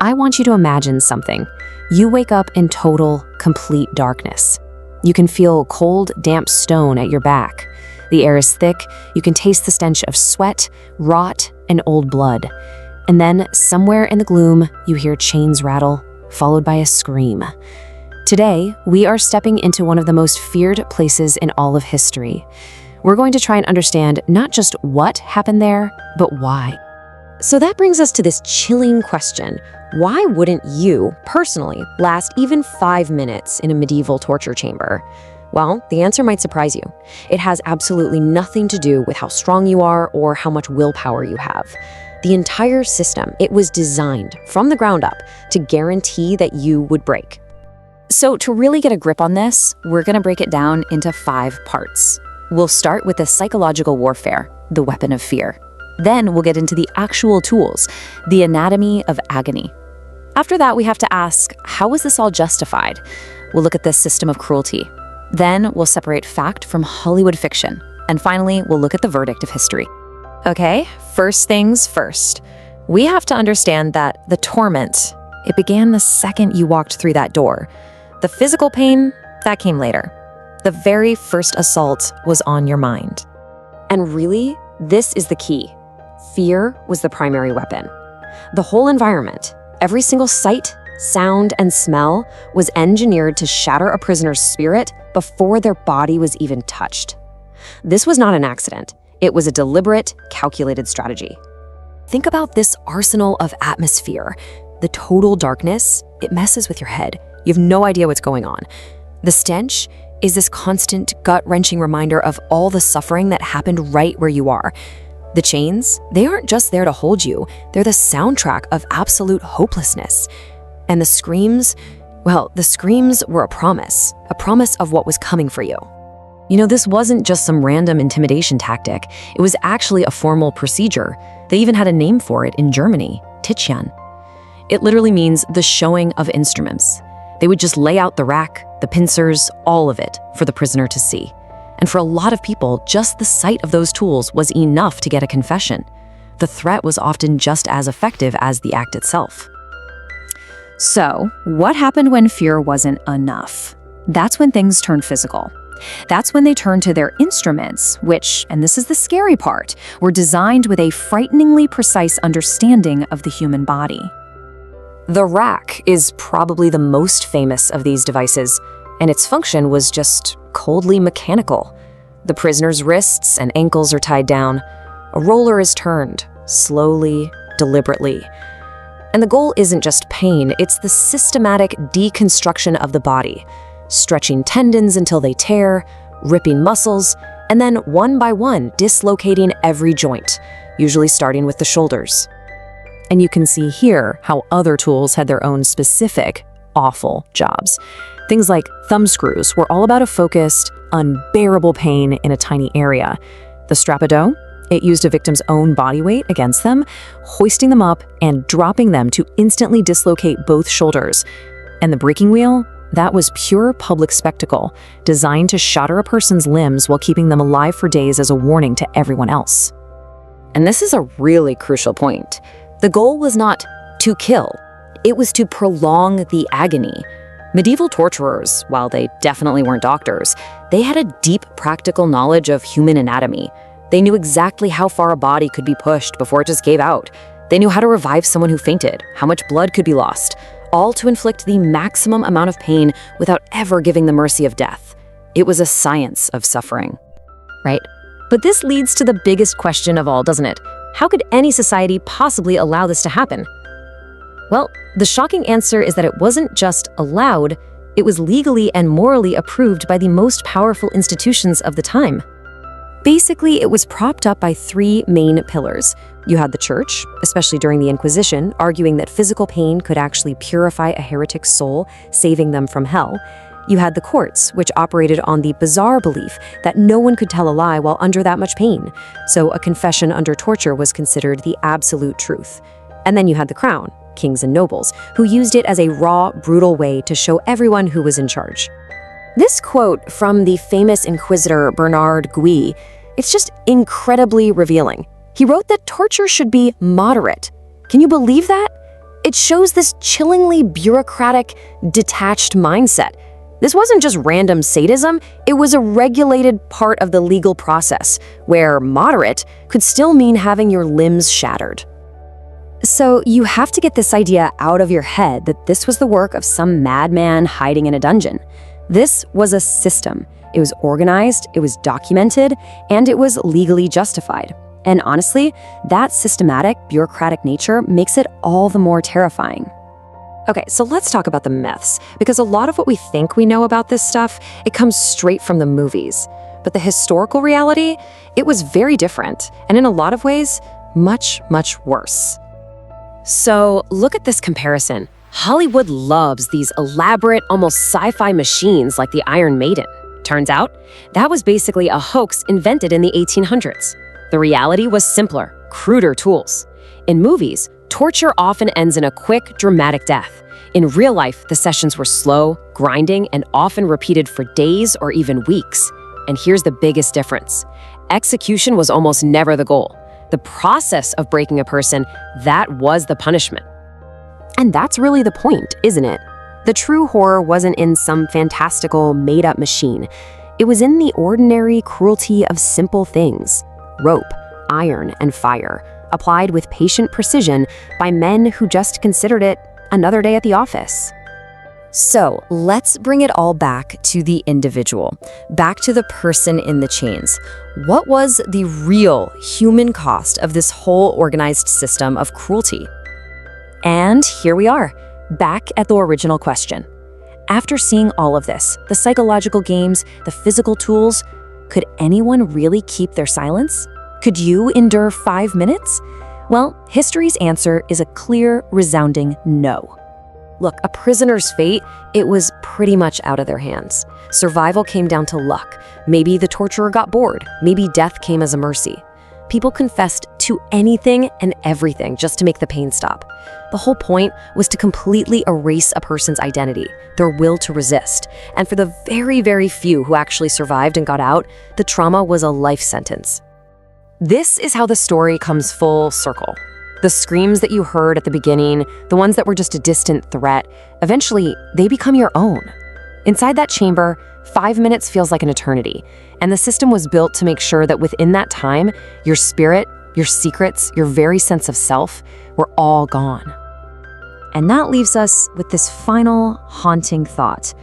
I want you to imagine something. You wake up in total, complete darkness. You can feel cold, damp stone at your back. The air is thick. You can taste the stench of sweat, rot, and old blood. And then, somewhere in the gloom, you hear chains rattle, followed by a scream. Today, we are stepping into one of the most feared places in all of history. We're going to try and understand not just what happened there, but why. So that brings us to this chilling question. Why wouldn't you, personally, last even 5 minutes in a medieval torture chamber? Well, the answer might surprise you. It has absolutely nothing to do with how strong you are or how much willpower you have. The entire system, it was designed from the ground up to guarantee that you would break. So to really get a grip on this, we're going to break it down into 5 parts. We'll start with the psychological warfare, the weapon of fear. Then we'll get into the actual tools, the anatomy of agony. After that, we have to ask, how was this all justified? We'll look at the system of cruelty. Then we'll separate fact from Hollywood fiction. And finally, we'll look at the verdict of history. Okay, first things first. We have to understand that the torment, it began the second you walked through that door. The physical pain, that came later. The very first assault was on your mind. And really, this is the key. Fear was the primary weapon. The whole environment, every single sight, sound, and smell was engineered to shatter a prisoner's spirit before their body was even touched. This was not an accident. It was a deliberate, calculated strategy. Think about this arsenal of atmosphere. The total darkness, it messes with your head. You have no idea what's going on. The stench is this constant, gut-wrenching reminder of all the suffering that happened right where you are. The chains, they aren't just there to hold you. They're the soundtrack of absolute hopelessness. And the screams, well, the screams were a promise of what was coming for you. You know, this wasn't just some random intimidation tactic. It was actually a formal procedure. They even had a name for it in Germany, Tichyan. It literally means the showing of instruments. They would just lay out the rack, the pincers, all of it for the prisoner to see. And for a lot of people, just the sight of those tools was enough to get a confession. The threat was often just as effective as the act itself. So, what happened when fear wasn't enough? That's when things turned physical. That's when they turned to their instruments, which, and this is the scary part, were designed with a frighteningly precise understanding of the human body. The rack is probably the most famous of these devices, and its function was just coldly mechanical. The prisoner's wrists and ankles are tied down. A roller is turned, slowly, deliberately. And the goal isn't just pain, it's the systematic deconstruction of the body, stretching tendons until they tear, ripping muscles, and then one by one dislocating every joint, usually starting with the shoulders. And you can see here how other tools had their own specific, awful jobs. Things like thumb screws were all about a focused, unbearable pain in a tiny area. The strappado, it used a victim's own body weight against them, hoisting them up and dropping them to instantly dislocate both shoulders. And the breaking wheel, that was pure public spectacle, designed to shatter a person's limbs while keeping them alive for days as a warning to everyone else. And this is a really crucial point. The goal was not to kill, it was to prolong the agony. Medieval torturers, while they definitely weren't doctors, they had a deep practical knowledge of human anatomy. They knew exactly how far a body could be pushed before it just gave out. They knew how to revive someone who fainted, how much blood could be lost, all to inflict the maximum amount of pain without ever giving the mercy of death. It was a science of suffering, right? But this leads to the biggest question of all, doesn't it? How could any society possibly allow this to happen? Well, the shocking answer is that it wasn't just allowed, it was legally and morally approved by the most powerful institutions of the time. Basically, it was propped up by 3 main pillars. You had the church, especially during the Inquisition, arguing that physical pain could actually purify a heretic's soul, saving them from hell. You had the courts, which operated on the bizarre belief that no one could tell a lie while under that much pain, so a confession under torture was considered the absolute truth. And then you had the crown, kings and nobles, who used it as a raw, brutal way to show everyone who was in charge. This quote from the famous inquisitor Bernard Gui, it's just incredibly revealing. He wrote that torture should be moderate. Can you believe that? It shows this chillingly bureaucratic, detached mindset. This wasn't just random sadism, it was a regulated part of the legal process, where moderate could still mean having your limbs shattered. So you have to get this idea out of your head that this was the work of some madman hiding in a dungeon. This was a system. It was organized, it was documented, and it was legally justified. And honestly, that systematic, bureaucratic nature makes it all the more terrifying. Okay, so let's talk about the myths, because a lot of what we think we know about this stuff, it comes straight from the movies. But the historical reality, it was very different, and in a lot of ways, much, much worse. So look at this comparison. Hollywood loves these elaborate, almost sci-fi machines like the Iron Maiden. Turns out, that was basically a hoax invented in the 1800s. The reality was simpler, cruder tools. In movies, torture often ends in a quick, dramatic death. In real life, the sessions were slow, grinding, and often repeated for days or even weeks. And here's the biggest difference. Execution was almost never the goal. The process of breaking a person, that was the punishment. And that's really the point, isn't it? The true horror wasn't in some fantastical, made-up machine. It was in the ordinary cruelty of simple things. Rope, iron, and fire, applied with patient precision by men who just considered it another day at the office. So let's bring it all back to the individual, back to the person in the chains. What was the real human cost of this whole organized system of cruelty? And here we are, back at the original question. After seeing all of this, the psychological games, the physical tools, could anyone really keep their silence? Could you endure 5 minutes? Well, history's answer is a clear, resounding no. Look, a prisoner's fate, it was pretty much out of their hands. Survival came down to luck. Maybe the torturer got bored. Maybe death came as a mercy. People confessed to anything and everything just to make the pain stop. The whole point was to completely erase a person's identity, their will to resist. And for the very, very few who actually survived and got out, the trauma was a life sentence. This is how the story comes full circle. The screams that you heard at the beginning, the ones that were just a distant threat, eventually they become your own. Inside that chamber, 5 minutes feels like an eternity, and the system was built to make sure that within that time, your spirit, your secrets, your very sense of self were all gone. And that leaves us with this final haunting thought.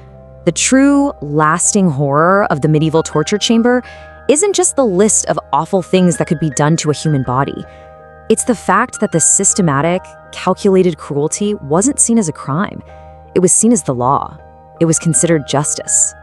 The true, lasting horror of the medieval torture chamber isn't just the list of awful things that could be done to a human body. It's the fact that the systematic, calculated cruelty wasn't seen as a crime. It was seen as the law. It was considered justice.